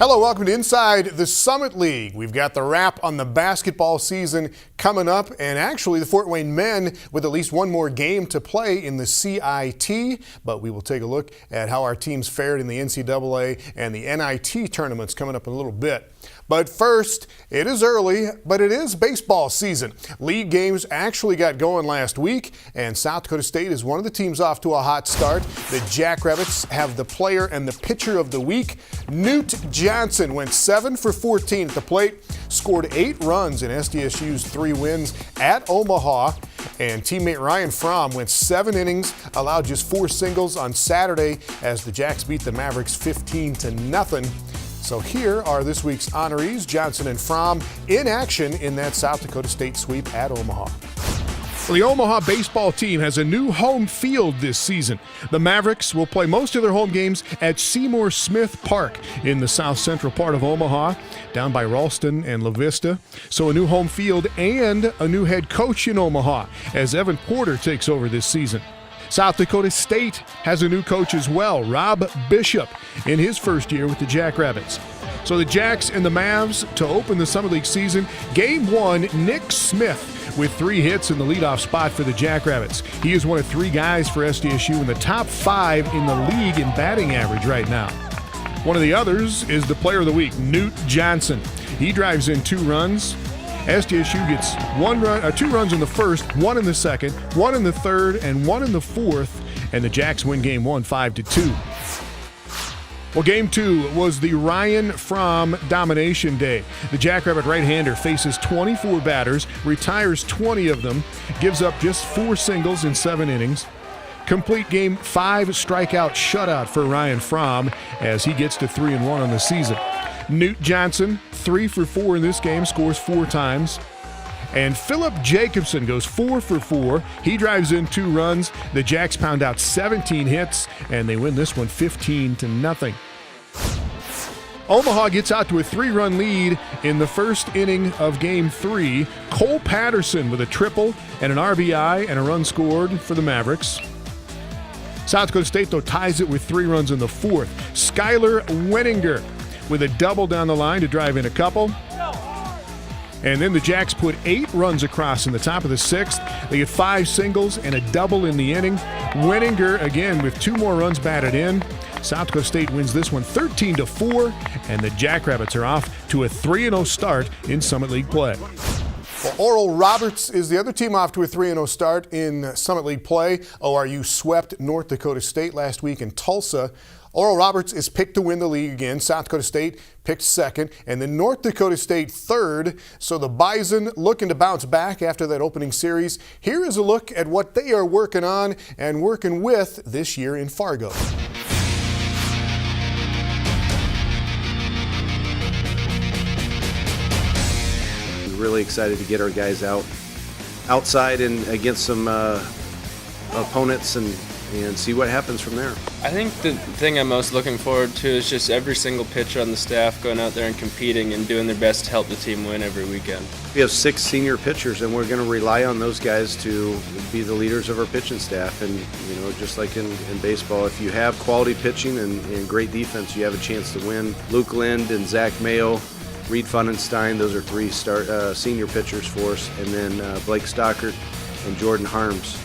Hello, welcome to Inside the Summit League. We've got the wrap on the basketball season coming up, and actually the Fort Wayne men with at least one more game to play in the CIT, but we will take a look at how our teams fared in the NCAA and the NIT tournaments coming up in a little bit. But first, it is early, but it is baseball season. League games actually got going last week, and South Dakota State is one of the teams off to a hot start. The Jackrabbits have the player and the pitcher of the week. Newt Johnson went 7 for 14 at the plate, scored 8 runs in SDSU's 3 wins at Omaha, and teammate Ryan Fromm went 7 innings, allowed just 4 singles on Saturday as the Jacks beat the Mavericks 15-0. So here are this week's honorees, Johnson and Fromm, in action in that South Dakota State sweep at Omaha. Well, the Omaha baseball team has a new home field this season. The Mavericks will play most of their home games at Seymour Smith Park in the south central part of Omaha, down by Ralston and La Vista. So a new home field and a new head coach in Omaha as Evan Porter takes over this season. South Dakota State has a new coach as well, Rob Bishop, in his first year with the Jackrabbits. So the Jacks and the Mavs to open the Summer League season. Game 1, Nick Smith with 3 hits in the leadoff spot for the Jackrabbits. He is one of 3 guys for SDSU in the top 5 in the league in batting average right now. One of the others is the player of the week, Newt Johnson. He drives in 2 runs. SDSU gets 2 runs in the first, 1 in the second, 1 in the third, and 1 in the fourth, and the Jacks win game 1 5-2. Well, game 2 was the Ryan Fromm domination day. The Jackrabbit right-hander faces 24 batters, retires 20 of them, gives up just 4 singles in 7 innings. Complete game 5 strikeout shutout for Ryan Fromm as he gets to 3-1 on the season. Newt Johnson, 3 for 4 in this game, scores 4 times. And Philip Jacobson goes 4 for 4. He drives in 2 runs. The Jacks pound out 17 hits, and they win this one 15-0. Omaha gets out to a 3-run lead in the first inning of game 3. Cole Patterson with a triple and an RBI and a run scored for the Mavericks. South Dakota State, though, ties it with 3 runs in the 4th. Skylar Wenninger with a double down the line to drive in a couple. And then the Jacks put 8 runs across in the top of the 6th. They get 5 singles and a double in the inning. Wenninger again with 2 more runs batted in. South Dakota State wins this one 13-4, and the Jackrabbits are off to a 3-0 start in Summit League play. Well, Oral Roberts is the other team off to a 3-0 start in Summit League play. ORU swept North Dakota State last week in Tulsa. Oral Roberts is picked to win the league again. South Dakota State picked 2nd, and then North Dakota State 3rd. So the Bison looking to bounce back after that opening series. Here is a look at what they are working on and working with this year in Fargo. Really excited to get our guys outside and against some opponents and see what happens from there. I think the thing I'm most looking forward to is just every single pitcher on the staff going out there and competing and doing their best to help the team win every weekend. We have 6 senior pitchers, and we're going to rely on those guys to be the leaders of our pitching staff. And just like in baseball, if you have quality pitching and great defense, you have a chance to win. Luke Lind and Zach Mayo, Reed Funenstein, those are 3 senior pitchers for us, and then Blake Stockert and Jordan Harms.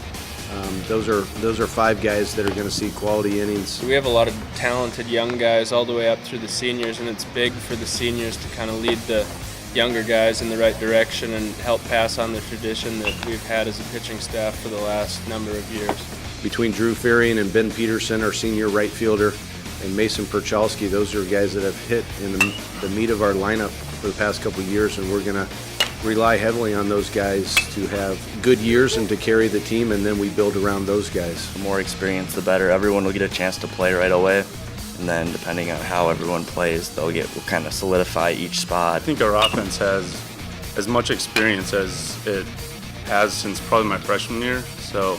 Those are 5 guys that are going to see quality innings. We have a lot of talented young guys all the way up through the seniors, and it's big for the seniors to kind of lead the younger guys in the right direction and help pass on the tradition that we've had as a pitching staff for the last number of years. Between Drew Farian and Ben Peterson, our senior right fielder, and Mason Perchalski, those are guys that have hit in the meat of our lineup for the past couple of years, and we're going to rely heavily on those guys to have good years and to carry the team, and then we build around those guys. The more experience, the better. Everyone will get a chance to play right away, and then depending on how everyone plays, we'll kind of solidify each spot. I think our offense has as much experience as it has since probably my freshman year, so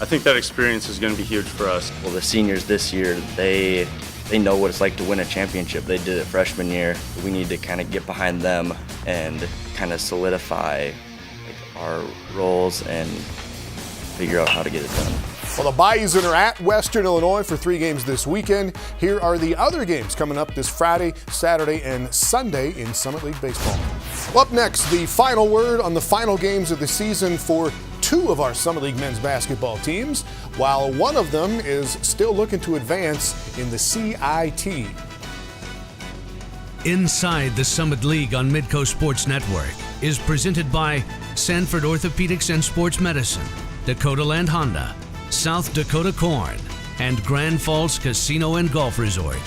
I think that experience is going to be huge for us. Well, the seniors this year, they know what it's like to win a championship. They did it freshman year. We need to kind of get behind them and kind of solidify our roles and figure out how to get it done. Well, the Bison are at Western Illinois for 3 games this weekend. Here are the other games coming up this Friday, Saturday, and Sunday in Summit League baseball. Well, up next, the final word on the final games of the season for 2 of our Summit League men's basketball teams, while one of them is still looking to advance in the CIT. Inside the Summit League on Midco Sports Network is presented by Sanford Orthopedics and Sports Medicine, Dakota Land Honda, South Dakota Corn, and Grand Falls Casino and Golf Resort.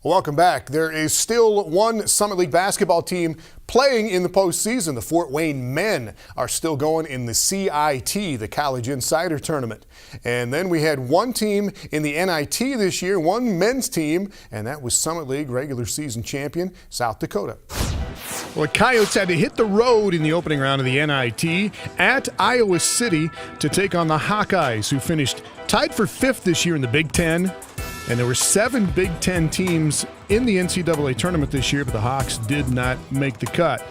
Welcome back. There is still one Summit League basketball team playing in the postseason. The Fort Wayne men are still going in the CIT, the College Insider Tournament. And then we had one team in the NIT this year, one men's team, and that was Summit League regular season champion, South Dakota. Well, the Coyotes had to hit the road in the opening round of the NIT at Iowa City to take on the Hawkeyes, who finished tied for 5th this year in the Big Ten. And there were 7 Big Ten teams in the NCAA tournament this year, but the Hawks did not make the cut.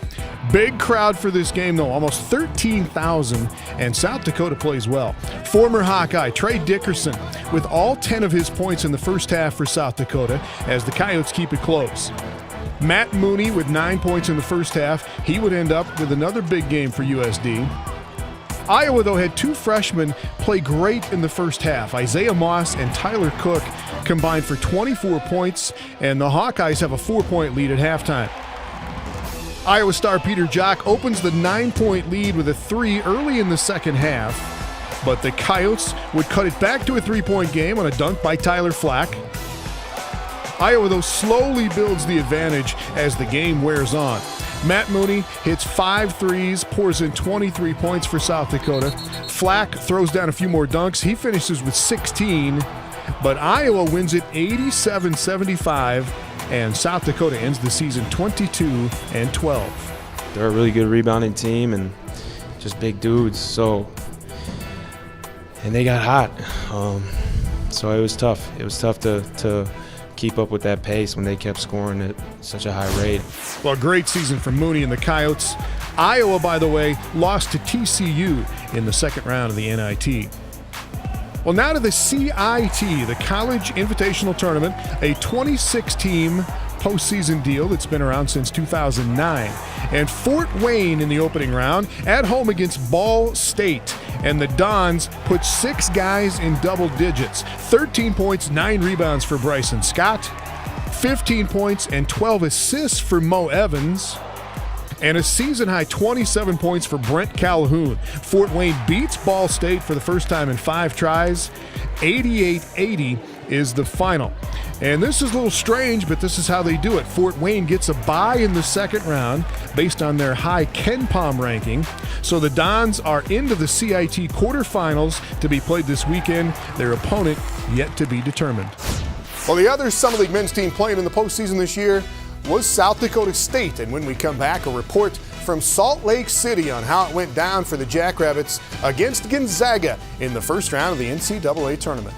Big crowd for this game, though, almost 13,000, and South Dakota plays well. Former Hawkeye Trey Dickerson with all 10 of his points in the first half for South Dakota as the Coyotes keep it close. Matt Mooney with 9 points in the first half. He would end up with another big game for USD. Iowa, though, had 2 freshmen play great in the first half. Isaiah Moss and Tyler Cook combined for 24 points, and the Hawkeyes have a 4-point lead at halftime. Iowa star Peter Jock opens the 9-point lead with a 3 early in the second half, but the Coyotes would cut it back to a 3-point game on a dunk by Tyler Flack. Iowa, though, slowly builds the advantage as the game wears on. Matt Mooney hits 5 threes, pours in 23 points for South Dakota. Flack throws down a few more dunks. He finishes with 16, but Iowa wins it 87-75, and South Dakota ends the season 22-12. They're a really good rebounding team and just big dudes. And they got hot. So it was tough. It was tough to keep up with that pace when they kept scoring at such a high rate. Well, great season for Mooney and the Coyotes. Iowa, by the way, lost to TCU in the second round of the NIT. Well, now to the CIT, the College Invitational Tournament, a 26-team postseason deal that's been around since 2009. And Fort Wayne in the opening round at home against Ball State. And the Dons put 6 guys in double digits. 13 points, 9 rebounds for Bryson Scott, 15 points and 12 assists for Mo Evans, and a season-high 27 points for Brent Calhoun. Fort Wayne beats Ball State for the first time in 5 tries. 88-80 is the final. And this is a little strange, but this is how they do it. Fort Wayne gets a bye in the second round based on their high KenPom ranking. So the Dons are into the CIT quarterfinals to be played this weekend. Their opponent yet to be determined. Well, the other Summit League men's team playing in the postseason this year was South Dakota State. And when we come back, a report from Salt Lake City on how it went down for the Jackrabbits against Gonzaga in the first round of the NCAA tournament.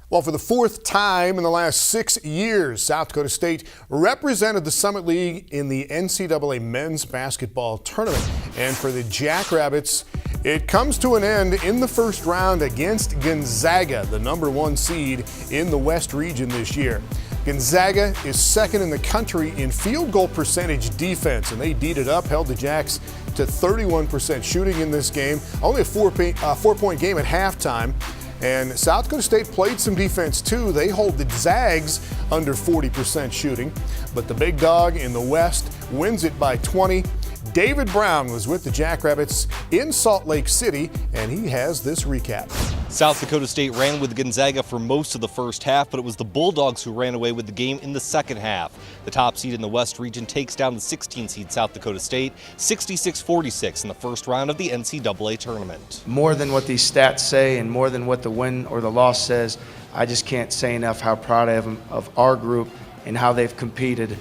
Well, for the 4th time in the last 6 years, South Dakota State represented the Summit League in the NCAA men's basketball tournament. And for the Jackrabbits, it comes to an end in the first round against Gonzaga, the #1 seed in the West region this year. Gonzaga is second in the country in field goal percentage defense, and they D'd it up, held the Jacks to 31% shooting in this game. Only a 4-point game at halftime. And South Dakota State played some defense too. They hold the Zags under 40% shooting, but the big dog in the West wins it by 20. David Brown was with the Jackrabbits in Salt Lake City, and he has this recap. South Dakota State ran with Gonzaga for most of the first half, but it was the Bulldogs who ran away with the game in the second half. The top seed in the West region takes down the 16 seed South Dakota State 66-46 in the first round of the NCAA tournament. More than what these stats say and more than what the win or the loss says, I just can't say enough how proud I am of our group and how they've competed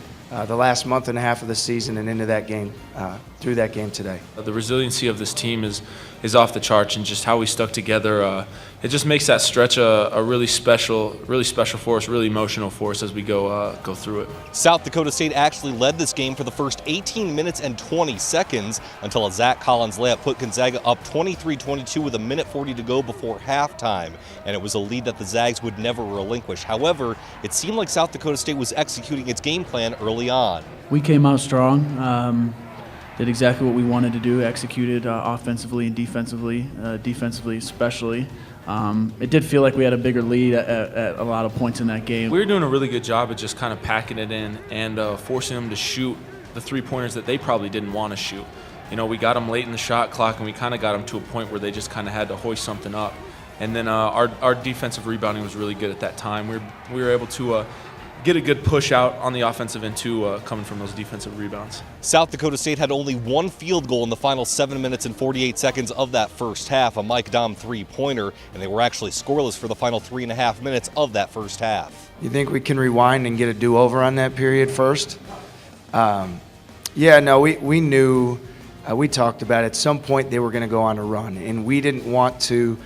the last month and a half of the season and into that game, through that game today. The resiliency of this team is off the charts, and just how we stuck together. It just makes that stretch a really special for us, really emotional for us as we go through it. South Dakota State actually led this game for the first 18 minutes and 20 seconds until a Zach Collins layup put Gonzaga up 23-22 with 1:40 to go before halftime, and it was a lead that the Zags would never relinquish. However, it seemed like South Dakota State was executing its game plan early on. We came out strong. Did exactly what we wanted to do, executed offensively and defensively, defensively especially. It did feel like we had a bigger lead at a lot of points in that game. We were doing a really good job of just kind of packing it in and forcing them to shoot the three-pointers that they probably didn't want to shoot. You know, we got them late in the shot clock, and we kind of got them to a point where they just kind of had to hoist something up. And then our defensive rebounding was really good at that time. We were able to get a good push out on the offensive end too, coming from those defensive rebounds. South Dakota State had only one field goal in the final 7 minutes and 48 seconds of that first half, a Mike Dom three-pointer, and they were actually scoreless for the final 3.5 minutes of that first half. You think we can rewind and get a do-over on that period first? Yeah, no, we knew, we talked about it. At some point they were going to go on a run, and we didn't want to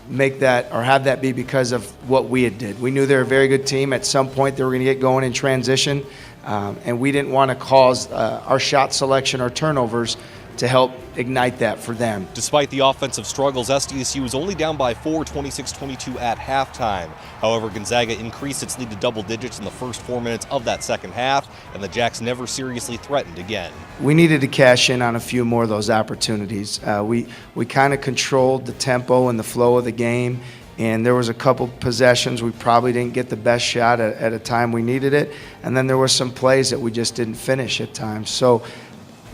make that or have that be because of what we had did. We knew they were a very good team. At some point they were going to get going in transition, and we didn't want to cause our shot selection or turnovers to help ignite that for them. Despite the offensive struggles, SDSU was only down by 4, 26-22 at halftime. However, Gonzaga increased its lead to double digits in the first 4 minutes of that second half, and the Jacks never seriously threatened again. We needed to cash in on a few more of those opportunities. We kind of controlled the tempo and the flow of the game, and there was a couple possessions we probably didn't get the best shot at a time we needed it, and then there were some plays that we just didn't finish at times. So,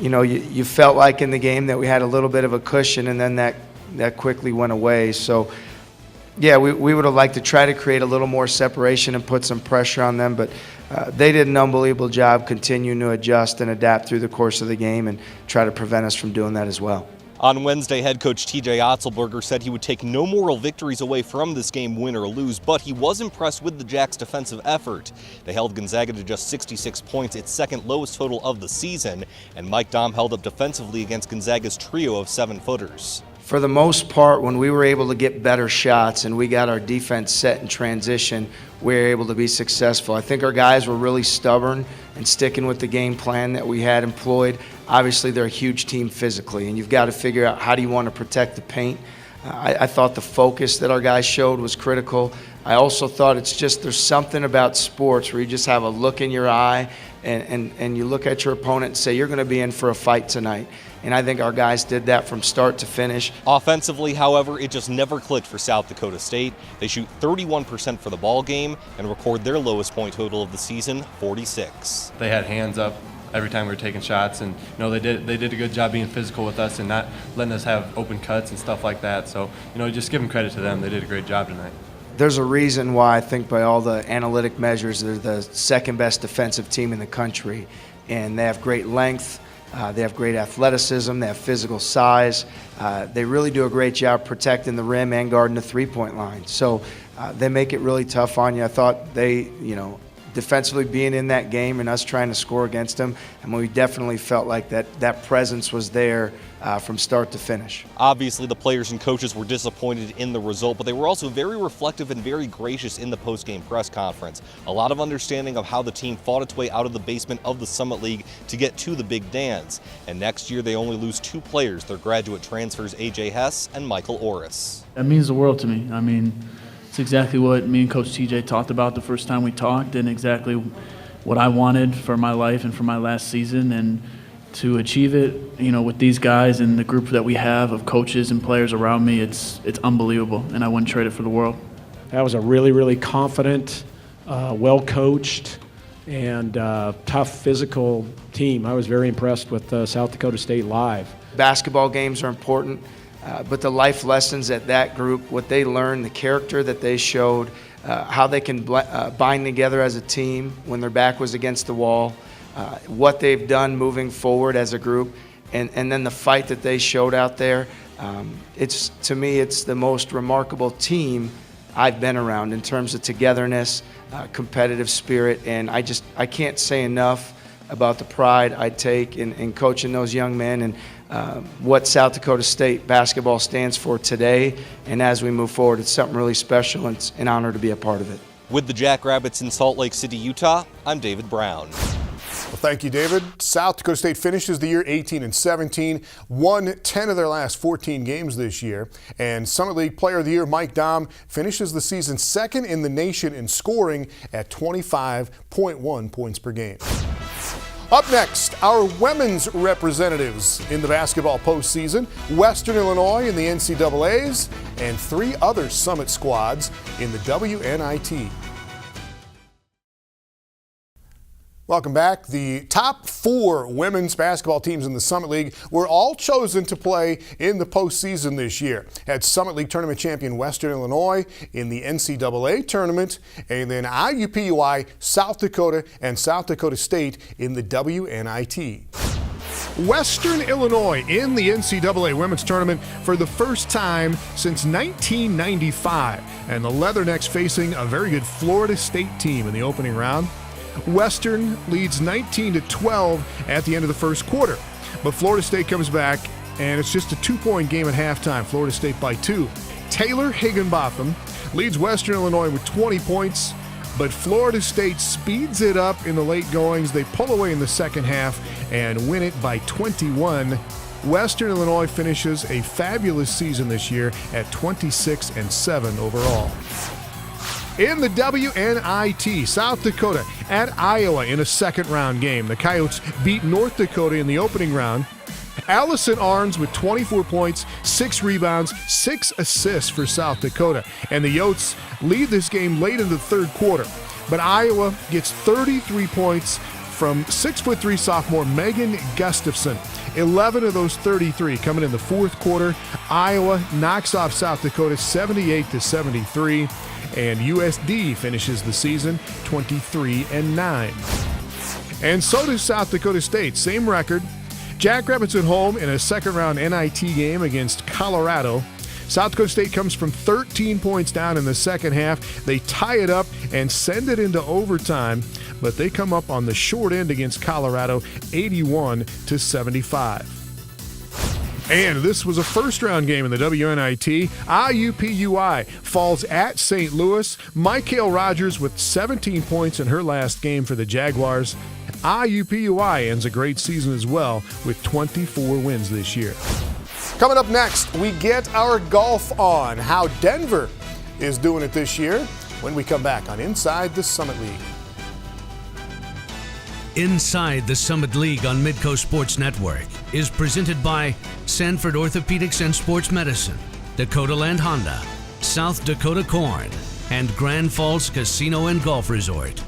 you know, you felt like in the game that we had a little bit of a cushion, and then that quickly went away. So, yeah, we would have liked to try to create a little more separation and put some pressure on them, but they did an unbelievable job continuing to adjust and adapt through the course of the game and try to prevent us from doing that as well. On Wednesday, head coach TJ Otzelberger said he would take no moral victories away from this game, win or lose, but he was impressed with the Jacks' defensive effort. They held Gonzaga to just 66 points, its second lowest total of the season, and Mike Dom held up defensively against Gonzaga's trio of 7-footers. For the most part, when we were able to get better shots and we got our defense set in transition, we were able to be successful. I think our guys were really stubborn and sticking with the game plan that we had employed. Obviously, they're a huge team physically, and you've got to figure out how do you want to protect the paint. I thought the focus that our guys showed was critical. I also thought it's just there's something about sports where you just have a look in your eye and you look at your opponent and say, you're going to be in for a fight tonight. And I think our guys did that from start to finish. Offensively, however, it just never clicked for South Dakota State. They shoot 31% for the ball game and record their lowest point total of the season, 46. They had hands up every time we were taking shots, and they did a good job being physical with us and not letting us have open cuts and stuff like that. So just give them credit to them. They did a great job tonight. There's a reason why I think by all the analytic measures they're the second best defensive team in the country, and they have great length. They have great athleticism. They have physical size. They really do a great job protecting the rim and guarding the three-point line. So they make it really tough on you. I thought they, defensively being in that game and us trying to score against them, and we definitely felt like that presence was there from start to finish. Obviously, the players and coaches were disappointed in the result, but they were also very reflective and very gracious in the post-game press conference. A lot of understanding of how the team fought its way out of the basement of the Summit League to get to the big dance. And next year, they only lose 2 players, their graduate transfers A.J. Hess and Michael Orris. That means the world to me. I mean, it's exactly what me and Coach TJ talked about the first time we talked, and exactly what I wanted for my life and for my last season. And to achieve it, with these guys and the group that we have of coaches and players around me, it's unbelievable, and I wouldn't trade it for the world. That was a really, really confident, well-coached, and tough physical team. I was very impressed with South Dakota State live. Basketball games are important. But the life lessons at that group, what they learned, the character that they showed, how they can bind together as a team when their back was against the wall, what they've done moving forward as a group, and then the fight that they showed out there. To me, it's the most remarkable team I've been around in terms of togetherness, competitive spirit, and I can't say enough about the pride I take in coaching those young men and what South Dakota State basketball stands for today. And as we move forward, it's something really special, and it's an honor to be a part of it. With the Jackrabbits in Salt Lake City, Utah, I'm David Brown. Well, thank you, David. South Dakota State finishes the year 18-17, won 10 of their last 14 games this year. And Summit League Player of the Year Mike Dahm finishes the season second in the nation in scoring at 25.1 points per game. Up next, our women's representatives in the basketball postseason, Western Illinois in the NCAAs, and 3 other Summit squads in the WNIT. Welcome back. The top 4 women's basketball teams in the Summit League were all chosen to play in the postseason this year. Had Summit League tournament champion Western Illinois in the NCAA tournament, and then IUPUI, South Dakota, and South Dakota State in the WNIT. Western Illinois in the NCAA women's tournament for the first time since 1995, and the Leathernecks facing a very good Florida State team in the opening round. Western leads 19-12 at the end of the first quarter, but Florida State comes back, and it's just a 2-point game at halftime. Florida State by 2. Taylor Higginbotham leads Western Illinois with 20 points, but Florida State speeds it up in the late goings. They pull away in the second half and win it by 21. Western Illinois finishes a fabulous season this year at 26-7 overall. In the WNIT, South Dakota at Iowa in a second-round game. The Coyotes beat North Dakota in the opening round. Allison Arns with 24 points, 6 rebounds, 6 assists for South Dakota. And the Yotes lead this game late in the third quarter. But Iowa gets 33 points from 6'3" sophomore Megan Gustafson. 11 of those 33 coming in the fourth quarter. Iowa knocks off South Dakota 78-73. And USD finishes the season 23-9. And so does South Dakota State, same record. Jackrabbits at home in a second-round NIT game against Colorado. South Dakota State comes from 13 points down in the second half. They tie it up and send it into overtime, but they come up on the short end against Colorado, 81-75. And this was a first-round game in the WNIT. IUPUI falls at St. Louis. Michael Rogers with 17 points in her last game for the Jaguars. IUPUI ends a great season as well with 24 wins this year. Coming up next, we get our golf on. How Denver is doing it this year when we come back on Inside the Summit League. Inside the Summit League on Midco Sports Network is presented by Sanford Orthopedics and Sports Medicine, Dakota Land Honda, South Dakota Corn, and Grand Falls Casino and Golf Resort.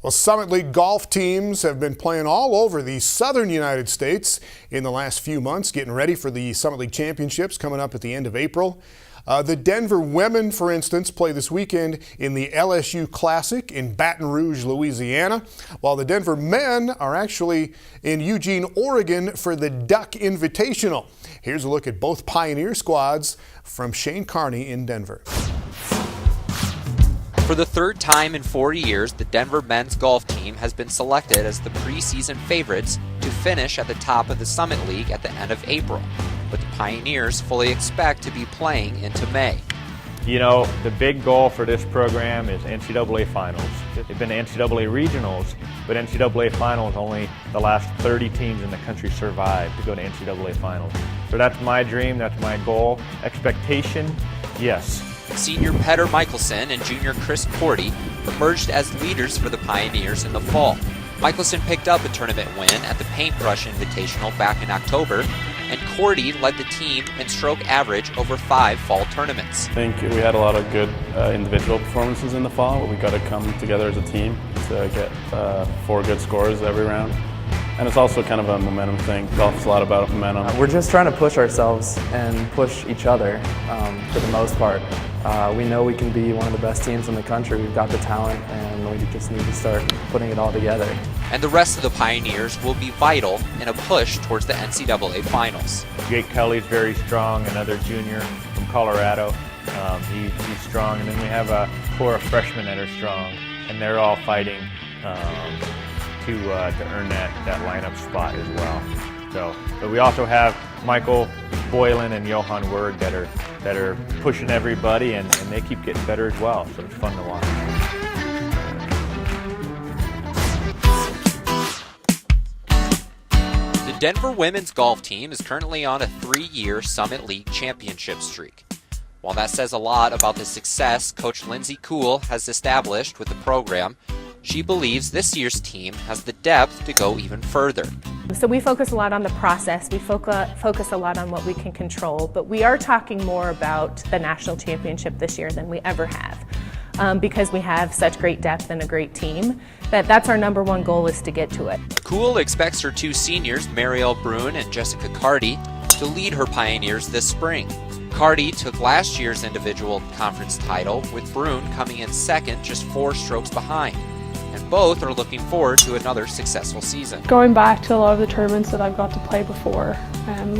Well, Summit League golf teams have been playing all over the southern United States in the last few months, getting ready for the Summit League Championships coming up at the end of April. The Denver women, for instance, play this weekend in the LSU Classic in Baton Rouge, Louisiana, while the Denver men are actually in Eugene, Oregon for the Duck Invitational. Here's a look at both Pioneer squads from Shane Carney in Denver. For the third time in 4 years, the Denver men's golf team has been selected as the preseason favorites to finish at the top of the Summit League at the end of April. But the Pioneers fully expect to be playing into May. You know, the big goal for this program is NCAA Finals. They've been to NCAA Regionals, but NCAA Finals, only the last 30 teams in the country survived to go to NCAA Finals. So that's my dream, that's my goal. Expectation, yes. Senior Petter Michelson and junior Chris Cordy emerged as leaders for the Pioneers in the fall. Michelson picked up a tournament win at the Paintbrush Invitational back in October, and Cordy led the team in stroke average over 5 fall tournaments. I think we had a lot of good individual performances in the fall, but we got to come together as a team to get 4 good scores every round. And it's also kind of a momentum thing. Golf's a lot about momentum. We're just trying to push ourselves and push each other for the most part. We know we can be one of the best teams in the country. We've got the talent, and we just need to start putting it all together. And the rest of the Pioneers will be vital in a push towards the NCAA Finals. Jake Kelly's very strong, another junior from Colorado. He's strong, and then we have a core of freshmen that are strong. and they're all fighting to earn that lineup spot as well. So, but we also have Michael Boylan and Johan Word that are pushing everybody, and they keep getting better as well. So it's fun to watch. The Denver women's golf team is currently on a 3-year Summit League championship streak. While that says a lot about the success Coach Lindsay Kuhl has established with the program, she believes this year's team has the depth to go even further. So we focus a lot on the process, we focus a lot on what we can control, but we are talking more about the national championship this year than we ever have. Because we have such great depth and a great team, that's our #1 goal, is to get to it. Kuhl expects her 2 seniors, Marielle Brun and Jessica Carty, to lead her Pioneers this spring. Carty took last year's individual conference title, with Brun coming in second, just 4 strokes behind. And both are looking forward to another successful season. Going back to a lot of the tournaments that I've got to play before,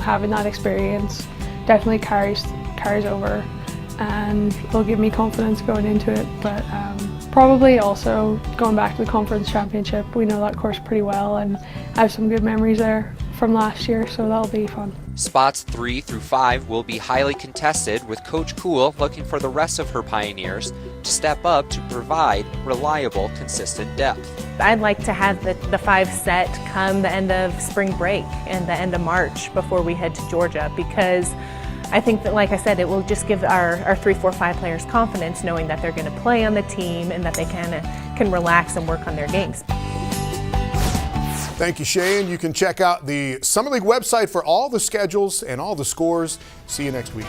having that experience definitely carries over, and will give me confidence going into it. But probably also going back to the conference championship, we know that course pretty well, and I have some good memories there from last year, so that'll be fun. Spots 3 through 5 will be highly contested, with Coach Kuhl looking for the rest of her Pioneers to step up to provide reliable, consistent depth. I'd like to have the 5 set come the end of spring break and the end of March before we head to Georgia, because I think that, like I said, it will just give our 3, 4, 5 players confidence, knowing that they're going to play on the team and that they can relax and work on their games. Thank you, Shane. You can check out the Summer League website for all the schedules and all the scores. See you next week.